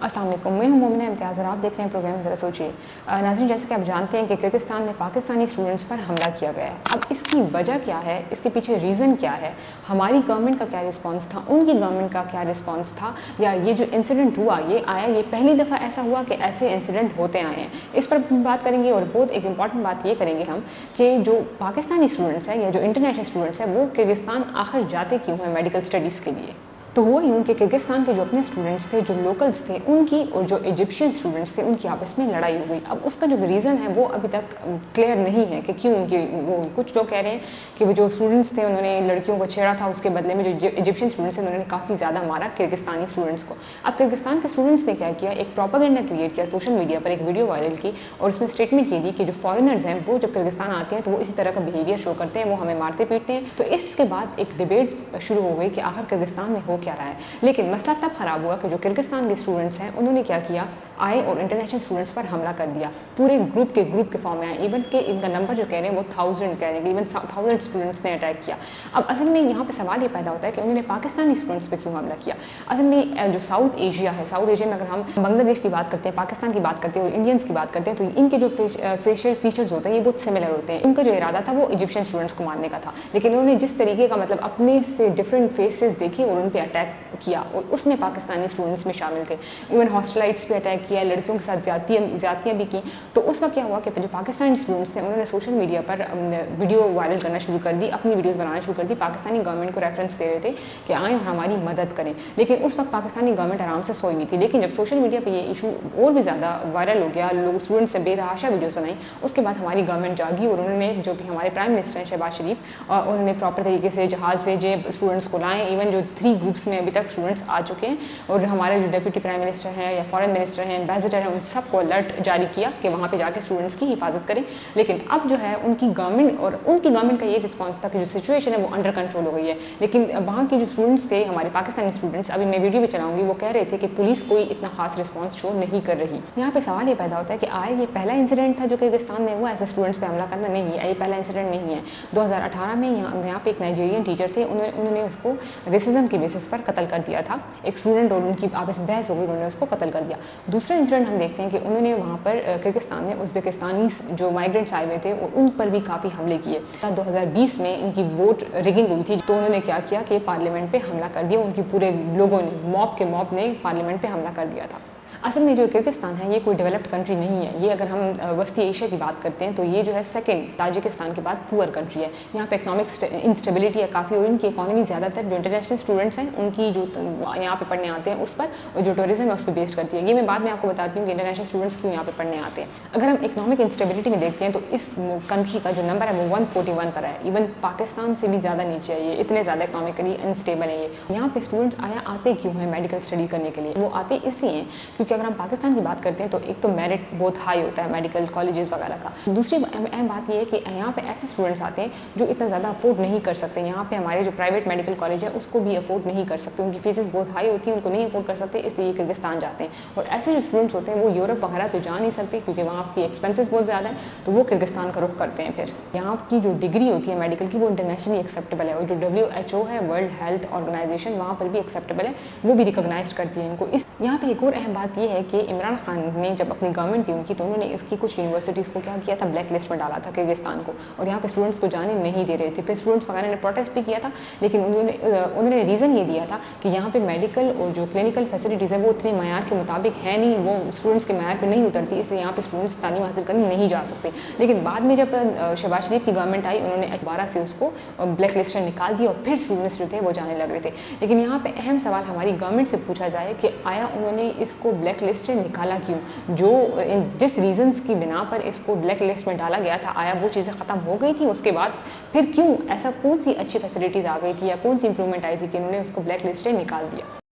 अस्सलाम वालेकुम, मैं हूं मोमिना इम्तियाज़ और आप देख रहे हैं प्रोग्राम ज़रा सोचिए। नाज़रीन, जैसे कि आप जानते हैं कि किर्गिस्तान में पाकिस्तानी स्टूडेंट्स पर हमला किया गया है। अब इसकी वजह क्या है, इसके पीछे रीज़न क्या है, हमारी गवर्नमेंट का क्या रिस्पॉन्स था, उनकी गवर्नमेंट का क्या रिस्पॉन्स था, या ये जो इंसिडेंट हुआ ये पहली दफ़ा ऐसा हुआ कि ऐसे इंसिडेंट होते आए हैं, इस पर बात करेंगे। और बहुत एक इंपॉर्टेंट बात ये करेंगे हम कि जो पाकिस्तानी स्टूडेंट्स हैं या जो इंटरनेशनल स्टूडेंट्स हैं वो किर्गिस्तान आखिर जाते क्यों हैं मेडिकल स्टडीज़ के लिए। तो हुआ यूँ कि किर्गिस्तान के जो अपने स्टूडेंट्स थे, जो लोकल्स थे, उनकी और जो इजिप्शियन स्टूडेंट्स थे उनकी आपस में लड़ाई हो गई। अब उसका जो रीज़न है वो अभी तक क्लियर नहीं है कि क्यों उनकी वो कुछ लोग कह रहे हैं कि वो जो स्टूडेंट्स थे उन्होंने लड़कियों को छेड़ा था, उसके बदले में जो इजिप्शियन स्टूडेंट्स थे उन्होंने काफ़ी ज़्यादा मारा किर्गिस्तानी स्टूडेंट्स को। अब किर्गिस्तान के स्टूडेंट्स ने क्या किया, एक प्रोपेगेंडा क्रिएट किया सोशल मीडिया पर, एक वीडियो वायरल की और उसमें स्टेटमेंट ये दी कि जो फॉरेनर्स हैं वो जब किर्गिस्तान आते हैं तो वो इसी तरह का बिहेवियर शो करते हैं, वो हमें मारते पीटते हैं। तो इसके बाद एक डिबेट शुरू हो गई कि आखिर किर्गिस्तान में हो क्या रहा है। लेकिन मसला तब खराब हुआ कि जो किर्गिस्तान के स्टूडेंट्स हैं उन्होंने क्या किया, आए और इंटरनेशनल स्टूडेंट्स पर हमला कर दिया। पूरे ग्रुप के फॉर्म में आए, इवन के इनका नंबर जो कह रहे हैं वो 1000 कह रहे हैं, इवन 1000 स्टूडेंट्स ने अटैक किया। अब असल में यहाँ पे सवाल ये पैदा होता है कि उन्होंने पाकिस्तानी स्टूडेंट्स पे क्यों हमला किया। असल में जो साउथ एशिया है, साउथ एशिया में अगर हम बांग्लादेश की बात करते हैं, पाकिस्तान की बात करते हैं और इंडियंस की बात करते हैं तो इनके जो फेशियल फीचर्स होते हैं ये बहुत सिमिलर होते हैं। उनका जो इरादा था वो इजिप्शियन स्टूडेंट्स को मारने का था, लेकिन उन्होंने जिस तरीके का मतलब अपने से डिफरेंट फेसेस देखे और उन पर अटैक किया, और उसमें पाकिस्तानी स्टूडेंट्स में शामिल थे। इवन हॉस्टलाइट्स पे अटैक किया, लड़कियों के साथ ज़्यादतियाँ भी की। तो उस वक्त क्या हुआ कि जो पाकिस्तानी स्टूडेंट्स थे उन्होंने सोशल मीडिया पर वीडियो वायरल करना शुरू कर दी, अपनी वीडियोस बनाना शुरू कर दी, पाकिस्तानी गवर्नमेंट को रेफरेंस दे रहे थे कि आए और हमारी मदद करें। लेकिन उस वक्त पाकिस्तानी गवर्नमेंट आराम से सोई हुई थी। लेकिन जब सोशल मीडिया पर ये इशू और भी ज़्यादा वायरल हो गया, लोग स्टूडेंट्स से बेतहाशा वीडियोज़ बनाई, उसके बाद हमारी गवर्नमेंट जागी और उन्होंने जो भी हमारे प्राइम मिनिस्टर हैं शहबाज शरीफ, उन्होंने प्रॉपर तरीके से जहाज़ भेजे, स्टूडेंट्स को लाएँ। इवन जो 3 ग्रुप्स में अभी तक स्टूडेंट्स आ चुके हैं, और हमारे जो डिप्टी प्राइम मिनिस्टर हैं या फॉरेन मिनिस्टर हैं, एम्बेसडर हैं, उन सबको अलर्ट जारी किया कि वहाँ पे जाके स्टूडेंट्स की हिफाजत करें। लेकिन अब जो है उनकी गवर्नमेंट का ये रिस्पॉन्स था कि जो सिचुएशन है वो अंडर कंट्रोल हो गई है। लेकिन वहाँ के जो स्टूडेंट्स थे, हमारे पाकिस्तानी स्टूडेंट्स, अभी मैं वीडियो भी चलाऊंगी, वो कह रहे थे कि पुलिस कोई इतना खास रिस्पॉन्स शो नहीं कर रही। यहाँ पे सवाल ये पैदा होता है कि ये पहला इंसिडेंट था जो किर्गिस्तान में हुआ ऐसे स्टूडेंट्स पे हमला करना? नहीं है, ये पहला इंसिडेंट नहीं है। 2018 में यहाँ पे एक नाइजीरियन टीचर थे, उन्होंने उसको रेसिज्म की बेसिस पर कत्ल कर दिया था। एक स्टूडेंट और उनकी आपस में बहस हो गई, उन्होंने उसको कत्ल कर दिया। दूसरा इंसिडेंट हम देखते हैं कि उन्होंने वहाँ पर किर्गिस्तान में उज़्बेकिस्तानी जो माइग्रेंट्स आए हुए थे उन पर भी काफ़ी हमले किए। 2020 में इनकी वोट रिगिंग हुई थी, तो उन्होंने क्या किया कि पार्लियामेंट पे हमला कर दिया। उनकी पूरे लोगों ने मॉब ने पार्लियामेंट पे हमला कर दिया था। असल में जो किर्गिस्तान है ये कोई डेवलप्ड कंट्री नहीं है। ये अगर हम वस्ती एशिया की बात करते हैं तो ये जो है सेकंड ताजिकिस्तान के बाद पुअर कंट्री है। यहाँ पे इकोनॉमिक इंस्टेबिलिटी है काफ़ी, और इनकी इकोनॉमी ज़्यादातर जो इंटरनेशनल स्टूडेंट्स हैं उनकी जो यहाँ पे पढ़ने आते हैं उस पर, और जो टूरिज्म है उस पर बेस्ड करती है। ये मैं बाद में आपको बताती हूँ कि इंटरनेशनल स्टूडेंट्स क्यों यहाँ पे पढ़ने आते हैं। अगर हम इकोनॉमिक इंस्टेबिलिटी में देखते हैं तो इस कंट्री का जो नंबर है वो 141 पर है। इवन पाकिस्तान से भी ज़्यादा नीचे है, ये इतने ज़्यादा इकोनॉमिकली अनस्टेबल है। ये यहाँ पे स्टूडेंट्स आते क्यों हैं मेडिकल स्टडी करने के लिए? वो आते इसलिए क्योंकि अगर हम पाकिस्तान की बात करते हैं तो एक तो मेरिट बहुत हाई होता है मेडिकल कॉलेजेस वगैरह का। दूसरी अहम बात यह है कि यहाँ पे ऐसे स्टूडेंट्स आते हैं जो इतना ज़्यादा अफोर्ड नहीं कर सकते। यहाँ पे हमारे जो प्राइवेट मेडिकल कॉलेज है उसको भी अफोर्ड नहीं कर सकते, उनकी फीसेस बहुत हाई होती हैं, उनको नहीं अफोर्ड कर सकते, इसलिए किर्गिस्तान जाते हैं। और ऐसे जो स्टूडेंट्स होते हैं वो यूरोप वगैरह तो जा नहीं सकते क्योंकि वहाँ की एक्सपेंसेस बहुत ज़्यादा है, तो वो किर्गिस्तान का रुख करते हैं। फिर यहाँ की जो डिग्री होती है मेडिकल की वो इंटरनेशनली एक्सेप्टेबल है, और जो WHO है, वर्ल्ड हेल्थ ऑर्गेनाइजेशन, वहाँ पर भी एक्सेप्टेबल है, वो भी रिकॉग्नाइज करती है इनको। यहाँ पे एक और अहम बात यह है कि इमरान खान ने जब अपनी गवर्नमेंट थी उनकी, तो उन्होंने इसकी कुछ यूनिवर्सिटीज़ को क्या किया था, ब्लैक लिस्ट में डाला था किर्गिस्तान को, और यहाँ पे स्टूडेंट्स को जाने नहीं दे रहे थे। फिर स्टूडेंट्स वगैरह ने प्रोटेस्ट भी किया था, लेकिन उन्होंने रीज़न ये दिया था कि यहाँ पे मेडिकल और जो क्लिनिकल फैसिलिटीज़ है वो उतने मयार के मुताबिक है नहीं, वो स्टूडेंट्स के मयार पर नहीं उतरती, इसलिए यहाँ पे स्टूडेंट्स तालीम हासिल करने नहीं जा सकते। लेकिन बाद में जब शहबाज शरीफ की गवर्नमेंट आई, उन्होंने दोबारा से उसको ब्लैक लिस्ट से निकाल दिया और फिर स्टूडेंट्स जो थे वो जाने लग रहे थे। लेकिन यहाँ पे अहम सवाल हमारी गवर्नमेंट से पूछा जाए कि आया उन्होंने इसको ब्लैक लिस्ट से निकाला क्यों? जो जिस रीजंस की बिना पर इसको ब्लैक लिस्ट में डाला गया था, आया वो चीज़ें ख़त्म हो गई थी उसके बाद? फिर क्यों ऐसा, कौन सी अच्छी फैसिलिटीज़ आ गई थी या कौन सी इंप्रूवमेंट आई थी कि उन्होंने उसको ब्लैक लिस्ट से निकाल दिया?